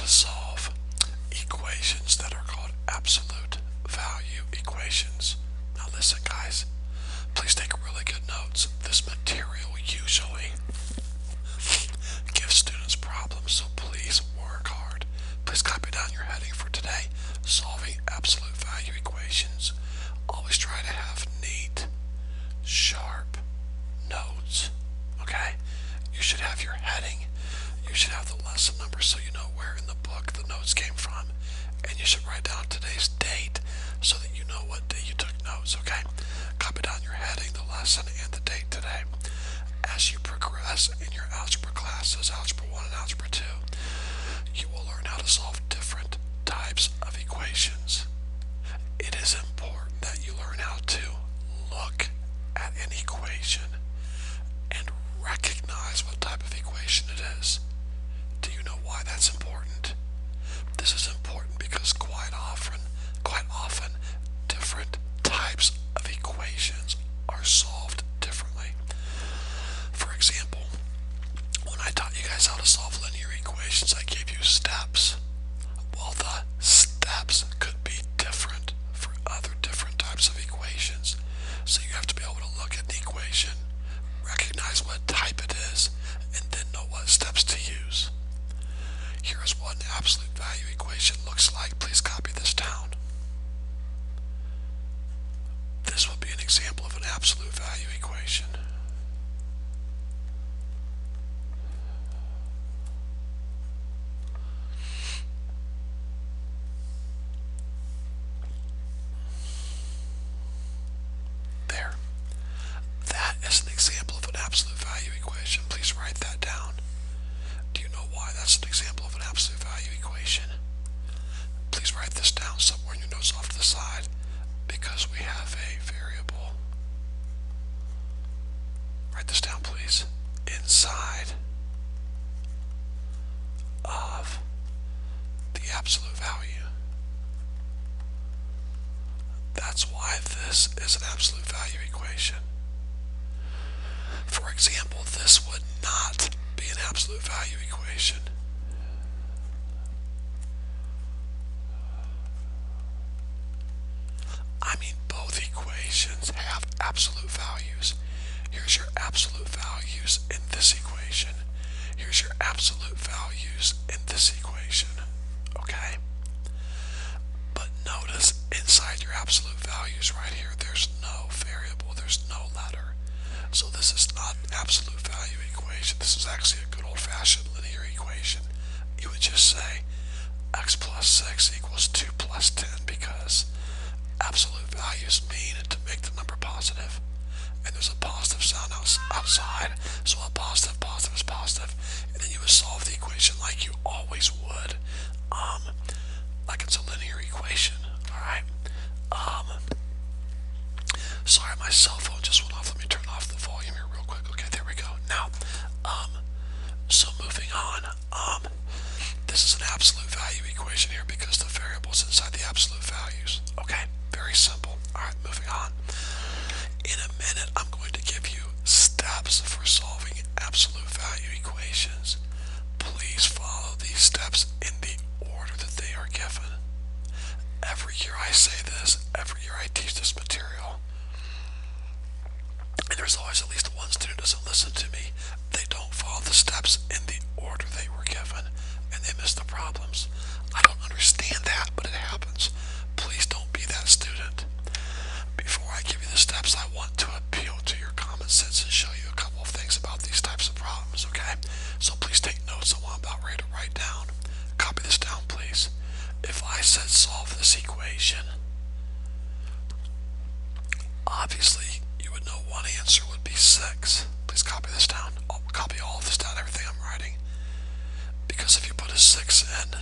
to solve equations that are called absolute value equations. Now listen guys, please take really good notes. This material usually gives students problems, so please work hard. Please copy down your heading for today, solving absolute value equations. Always try to have neat, sharp notes, okay? You should have your heading. You should have the lesson number so you know where in the book the notes came from. And you should write down today's date so that you know what day you took notes, okay? Copy down your heading, the lesson, and the date today. As you progress in your algebra classes, Algebra 1 and Algebra 2, you will learn how to solve different types of equations. It is important that you learn how to look at an equation and recognize what type of equation it is. Do you know why that's important? This is important because quite often, different types of equations are solved differently. For example, when I taught you guys how to solve linear equations, I gave you steps. Well, the steps could be different for other different types of equations. So you have to be able to look at the equation, recognize what type it is, and then know what steps to use. Here is what an absolute value equation looks like. Please copy this down. This would be an example of an absolute value equation. There. That is an example of an absolute value equation. Please write that down. Do you know why that's an example of an absolute value equation? Please write this down somewhere in your notes off to the side, because we have a variable. Write this down, please. Inside of the absolute value. That's why this is an absolute value equation. For example, this would not be an absolute value equation. I mean, both equations have absolute values. Here's your absolute values in this equation. Here's your absolute values in this equation. Okay? But notice inside your absolute values right here, there's no variable, there's no letter. So this is not an absolute value equation. This is actually a good old-fashioned linear equation. You would just say x plus 6 equals 2 plus 10, because absolute values mean to make the number positive. And there's a positive sign outside, so a positive is positive. And then you would solve the equation like you always would. Like it's a linear equation, alright? Sorry, my cell phone just went off. Let me turn off the volume here real quick. Okay, there we go. Now, so moving on, this is an absolute value equation here because the variable's inside the absolute values. Okay, very simple. Alright, moving on. In a minute, I'm going to give you steps for solving absolute value equations. Please follow these steps in the order that they are given. Every year I say this, every year I teach this material. And there's always at least one student who doesn't listen to me. They don't follow the steps in the order they were given, and they miss the problems. I don't understand that, but it happens. Please don't be that student. Before I give you the steps, I want to appeal to your common sense and show you a couple of things about these types of problems, okay? So please take notes on what I'm about ready to write down. Copy this down, please. If I said solve this equation, obviously you would know one answer would be 6. Please copy this down. I'll copy all of this down, everything I'm writing. Because if you put a 6 in,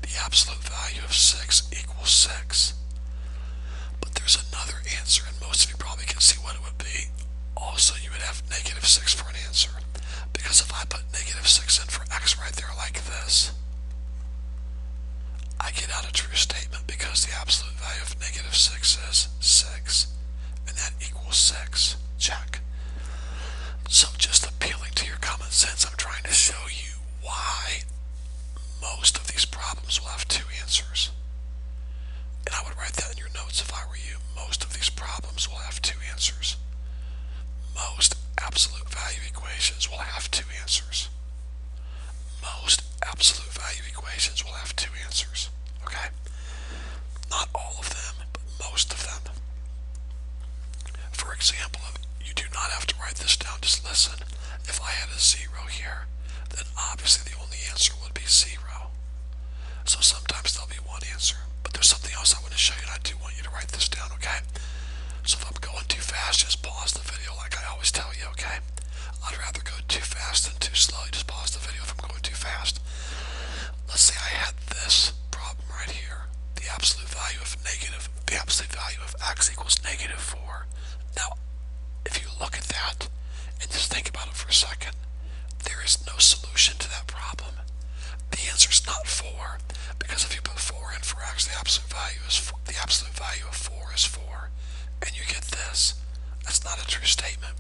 the absolute value of 6 equals 6. But there's another answer, and most of you probably can see what it would be. Also, you would have negative 6 for an answer. Because if I put negative 6 in for x right there like this, I get out a true statement because the absolute value of negative 6 is 6. And that equals 6. Check. So just appealing to your common sense, I'm trying to show you why most of these problems will have two answers. And I would write that in your notes if I were you. Most of these problems will have two answers. Most absolute value equations will have two answers. Most absolute value equations will have two answers. Okay? Not all of them, but most of them. For example, you do not have to write this down, just listen. If I had a 0 here, then obviously the only answer would be 0. So sometimes there'll be one answer. But there's something else I want to show you, and I do want you to write this down, okay? So if I'm going too fast, just pause the video like I always tell you, okay? I'd rather go too fast than too slow. You just pause the video if I'm going too fast. Let's say I had this problem right here. The absolute value of x equals -4. Now, if you look at that and just think about it for a second, there is no solution to that problem. The answer is not 4, because if you put 4 in for x, the absolute value of 4 is 4, and you get this. That's not a true statement.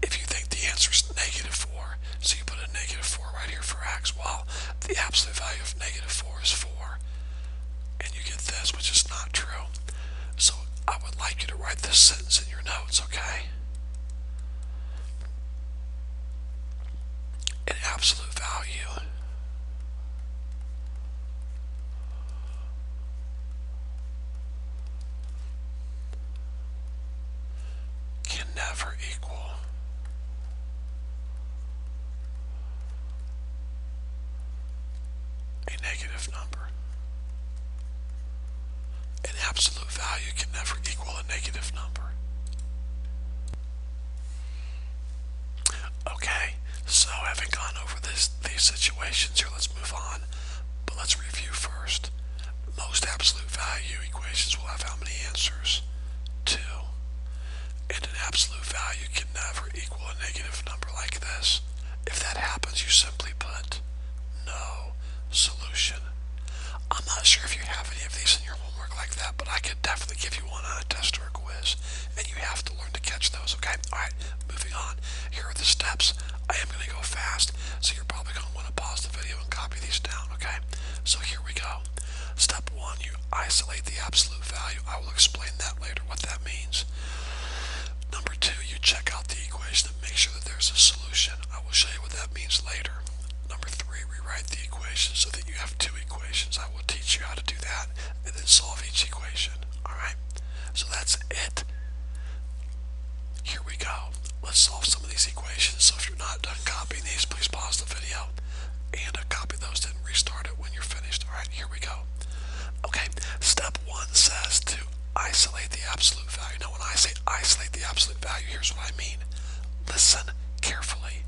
If you think the answer is -4, so you put a -4 right here for x, well, the absolute value of -4 is 4, and you get this, which is not true. So I would like you to write this sentence in your notes, okay? An absolute value can never equal a negative number. An absolute value can never equal a negative number. Okay, so having gone over these situations here, let's move on. But let's review first. Most absolute value equations will have how many answers? 2. And an absolute value can never equal a negative number like this. If that happens, you simply put no solution. I'm not sure if you have any of these in your homework like that, but I could definitely give you one on a test or a quiz, and you have to learn to catch those, okay? Alright, moving on. Here are the steps. I am going to go fast, so you're probably going to want to pause the video and copy these down, okay? So here we go. Step 1, you isolate the absolute value. I will explain that later, what that means. Number 2, you check out the equation and make sure that there's a solution. I will show you what that means later. Number 3, rewrite the equation so that you have 2 equations. I will teach you how to do that and then solve each equation. Alright, so that's it. Here we go. Let's solve some of these equations. So if you're not done copying these, please pause the video and copy those and restart it when you're finished. Alright, here we go. Okay, step 1 says to isolate the absolute value. Now when I say isolate the absolute value, here's what I mean. Listen carefully.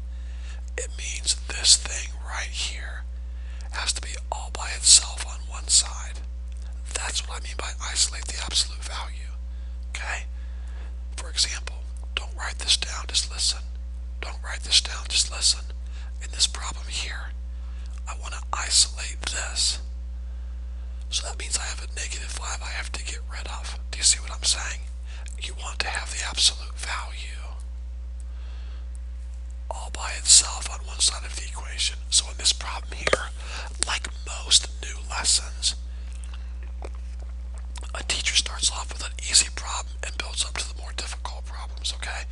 It means this thing right here has to be all by itself on one side. That's what I mean by isolate the absolute value. Okay? For example, don't write this down, just listen. Don't write this down, just listen. In this problem here, I want to isolate this. So that means I have a -5 I have to get rid of. Do you see what I'm saying? You want to have the absolute value all by itself on one side of the equation. So in this problem here, like most new lessons, a teacher starts off with an easy problem and builds up to the more difficult problems, okay?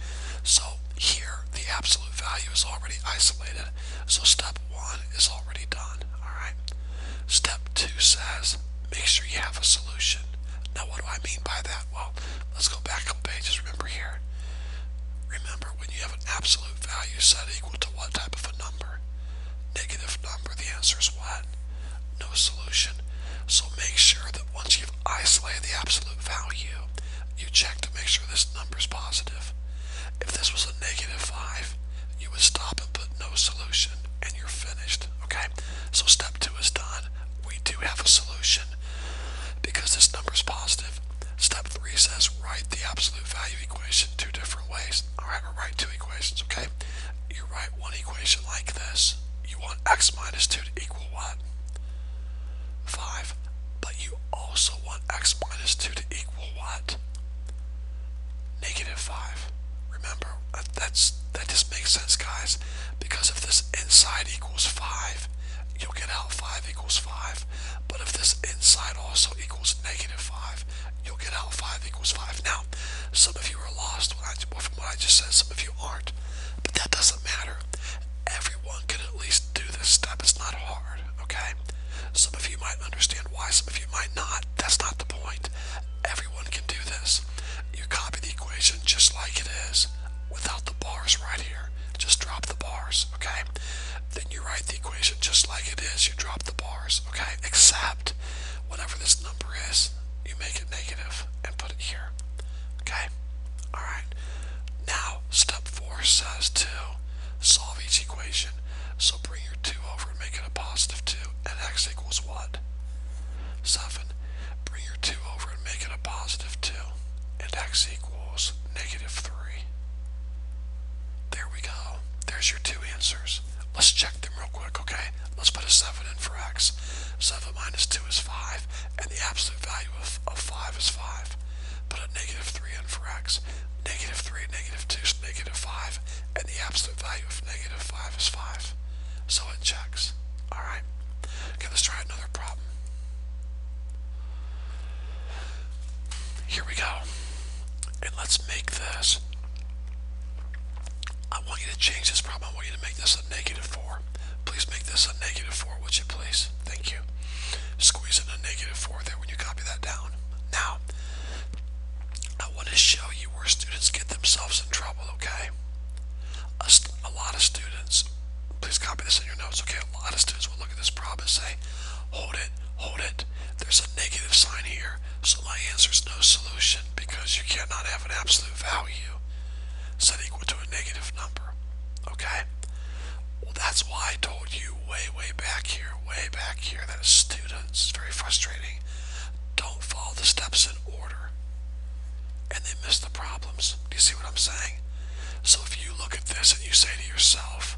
So here, the absolute value is already isolated. So step 1 is already done, alright? Step 2 says, make sure you have a solution. Now what do I mean by that? Well, let's go back a couple pages. Remember here. Remember, when you have an absolute value set equal to what type of a number? Negative number. The answer is what? No solution. So make sure that once you've isolated the absolute value, you check to make sure this number is positive. If this was a -5, you would stop and put no solution, and you're finished. Okay? So step 2 is done. We do have a solution because this number is positive. Step 3 says write the absolute value equation 2 different ways. Alright, or write 2 equations, okay? You write one equation like this. You want x minus 2 to equal what? 5. But you also want x minus 2 to equal what? -5. Remember, that just makes sense, guys, because if this inside equals 5, you'll get out 5 equals 5. But if this inside also equals negative 5, you'll get out 5 equals 5. Now, some of you are lost from what I just said, some of you aren't. But that doesn't matter. Everyone can at least do this step. It's not hard, okay? Some of you might understand why, some of you might not. That's not the point. Everyone can do this. You copy the equation just like it is, without the bars right here. Just drop the bars, okay? Then you write the equation just like it is. You drop the bars, okay? Except whatever this number is, you make it negative and put it here, okay? All right. Now, step 4 says to solve each equation. So bring your 2 over and make it a positive 2, and x equals what? 7. Bring your 2 over and make it a positive 2, and x equals negative 3. There we go. There's your 2 answers. Let's check them real quick, okay? Let's put a 7 in for x. 7 minus 2 is 5, and the absolute value of 5 is 5. Put a negative 3 in for x. Negative 3, negative 2 is negative 5, and the absolute value of negative 5 is 5. So it checks. Alright. Okay, let's try another problem. Here we go. And let's make this. I want you to change this problem. I want you to make this a negative 4. Please make this a negative 4, would you please? Thank you. Squeeze in a negative 4 there when you copy that down. Now, I want to show you where students get themselves in trouble, okay? A lot of students, please copy this in your notes, okay? A lot of students will look at this problem and say, hold it, there's a negative sign here, so my answer is no solution because you cannot have an absolute value set equal to a negative number, okay? Well, that's why I told you way back here, that students, it's very frustrating, don't follow the steps in order, and they miss the problems. Do you see what I'm saying? So if you look at this and you say to yourself,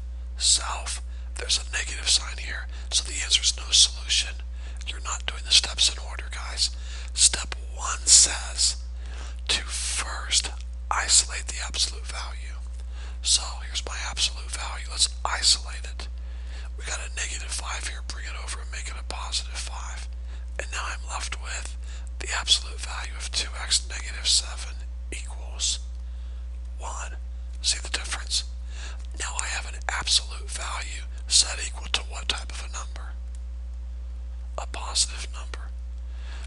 there's a negative sign here, so the answer is no solution. You're not doing the steps in order, guys. Step 1 says to first isolate the absolute value. So here's my absolute value. Let's isolate it. We got a negative 5 here. Bring it over and make it a positive 5. And now I'm left with the absolute value of 2x negative 7 equals 1. See the difference? Now I have an absolute value set equal to what type of a number? A positive number.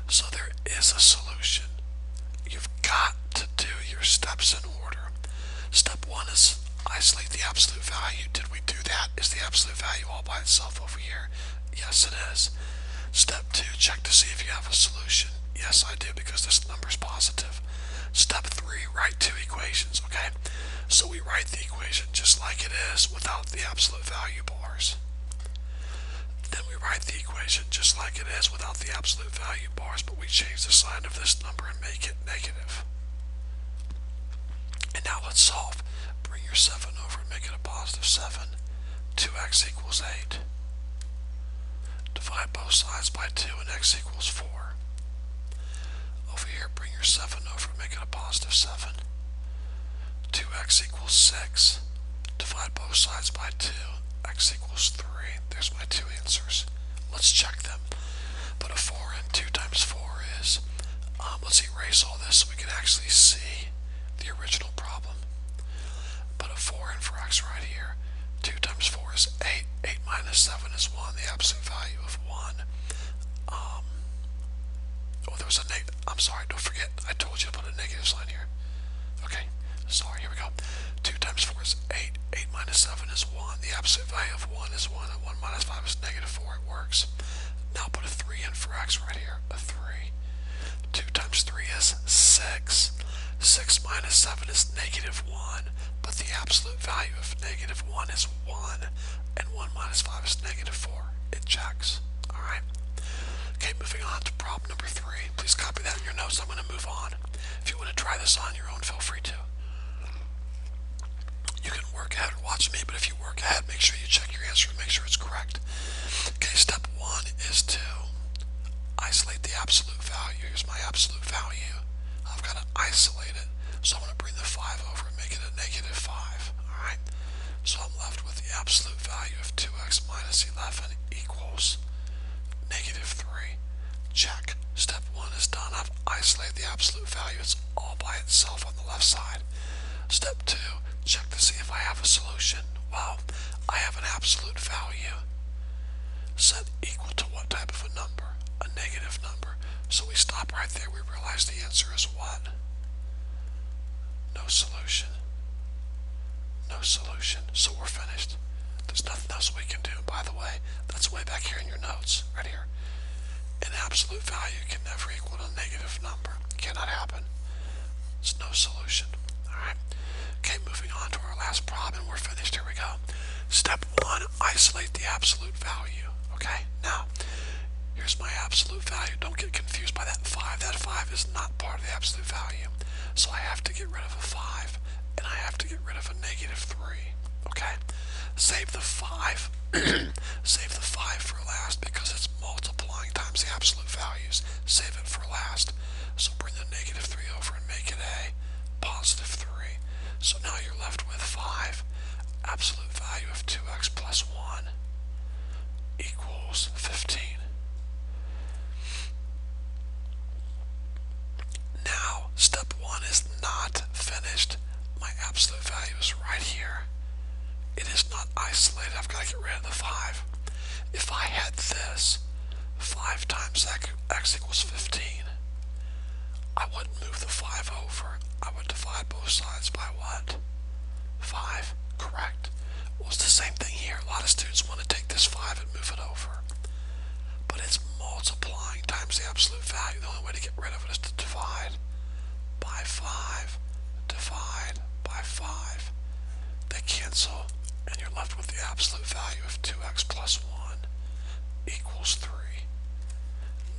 So there is a solution. You've got to do your steps in order. Step 1 is isolate the absolute value. Did we do that? Is the absolute value all by itself over here? Yes, it is. Step 2, check to see if you have a solution. Yes, I do, because this number is positive. Step 3, write 2 equations, okay? So we write the equation just like it is without the absolute value bars. Then we write the equation just like it is without the absolute value bars, but we change the sign of this number and make it negative. And now let's solve. Bring your 7 over and make it a positive 7. 2x equals 8. Divide both sides by 2 and x equals 4. Over here, bring your 7 over and make it a positive 7. 2x equals 6. Divide both sides by 2. X equals 3. There's my 2 answers. Let's check them. Put a 4 in. 2 times 4 is, let's erase all this so we can actually see the original problem. Put a 4 in for x right here. 2 times 4 is 8. 8 minus 7 is 1. The absolute value of 1. There was a negative. I'm sorry, don't forget. I told you to put a negative sign here. Okay, sorry, here we go. 2 times 4 is 8. 8 minus 7 is 1. The absolute value of 1 is 1, and 1 minus 5 is negative 4. It works. Now put a 3 in for x right here. A 3. 2 times 3 is 6. 6 minus 7 is negative 1, but the absolute value of negative 1 is 1, and 1 minus 5 is negative 4. It checks. Alright? Okay, moving on to problem number 3. Please copy that in your notes. I'm going to move on. If you want to try this on your own, feel free to. You can work ahead or watch me, but if you work ahead, make sure you check your answer and make sure it's correct. Okay, step 1 is to isolate the absolute value. Here's my absolute value. I've got to isolate it. So I'm going to bring the 5 over and make it a negative 5. Alright? So I'm left with the absolute value of 2x minus 11 equals negative 3. Check. Step 1 is done. I've isolated the absolute value. It's all by itself on the left side. Step 2, check to see if I have a solution. Well, I have an absolute value set equal to what type of a number? A negative number. So we stop right there. We realize the answer is what? No solution. No solution. So we're finished. There's nothing else we can do. By the way, that's way back here in your notes. Right here. An absolute value can never equal a negative number. Cannot happen. It's no solution. Alright. Okay, moving on to our last problem, and we're finished. Here we go. Step 1, isolate the absolute value. Okay, now, here's my absolute value. Don't get confused by that 5. That 5 is not part of the absolute value. So I have to get rid of a 5, and I have to get rid of a negative 3. Okay? Save the 5. Save the 5 for last because it's multiplying times the absolute values. Save it for last. So bring the negative 3 over and make it a positive 3. So now you're left with 5. Absolute value of 2x plus 1 equals 15. Now, step 1 is not finished. My absolute value is right here. It is not isolated. I've got to get rid of the 5. If I had this, 5 times x equals 15, I wouldn't move the 5 over. I would divide both sides by what? 5. Correct. Well, it's the same thing here. A lot of students want to take this 5 and move it over. But it's multiplying times the absolute value. The only way to get rid of it is to divide by 5. Divide by 5. They cancel, and you're left with the absolute value of 2x plus 1 equals 3.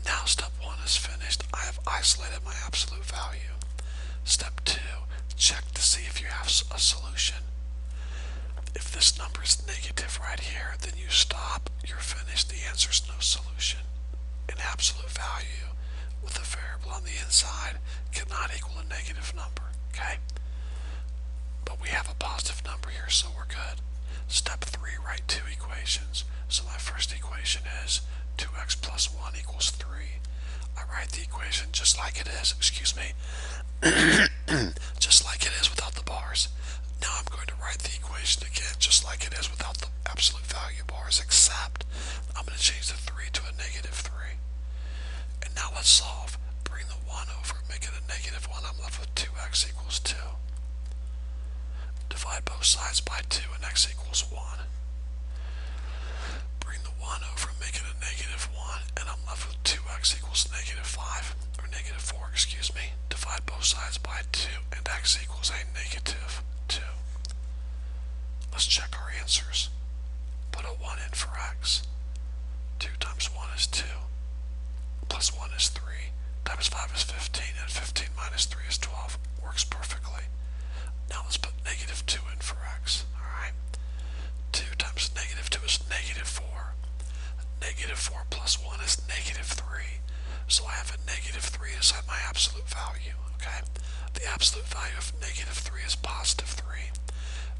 Now step 1 is finished. I have isolated my absolute value. Step 2, check to see if you have a solution. If this number is negative right here, then you stop. You're finished. The answer is no solution. An absolute value with a variable on the inside cannot equal a negative number. Okay? But we have a positive number here, so we're good. Step 3, write 2 equations. So my first equation is 2x plus 1 equals 3. I write the equation just like it is, just like it is without the bars. Now I'm going to write the equation again just like it is without the absolute value bars, except I'm going to change the 3 to a negative 3. And now let's solve. Bring the 1 over, make it a negative 1. I'm left with 2x equals 2. Divide both sides by 2 and x equals 1. Bring the 1 over, make it a negative 1, and I'm left with 2x equals negative 5, or negative 4, excuse me. Divide both sides by 2, and x equals a negative 2. Let's check our answers. Put a 1 in for x. 2 times 1 is 2, plus 1 is 3, times 5 is 15, and 15 minus 3 is 12. Works perfectly. Now let's put negative 2 in for x. Alright. 2 times negative 2 is negative 4. Negative 4 plus 1 is negative 3. So I have a negative 3 inside my absolute value. Okay? The absolute value of negative 3 is positive 3.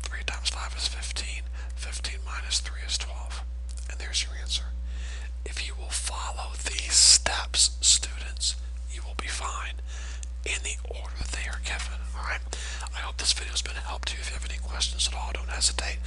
3 times 5 is 15. 15 minus 3 is 12. And there's your answer. If you will follow these steps, students, you will be fine in the order they are given. Alright? I hope this video has been a help to you. If you have any questions at all, don't hesitate.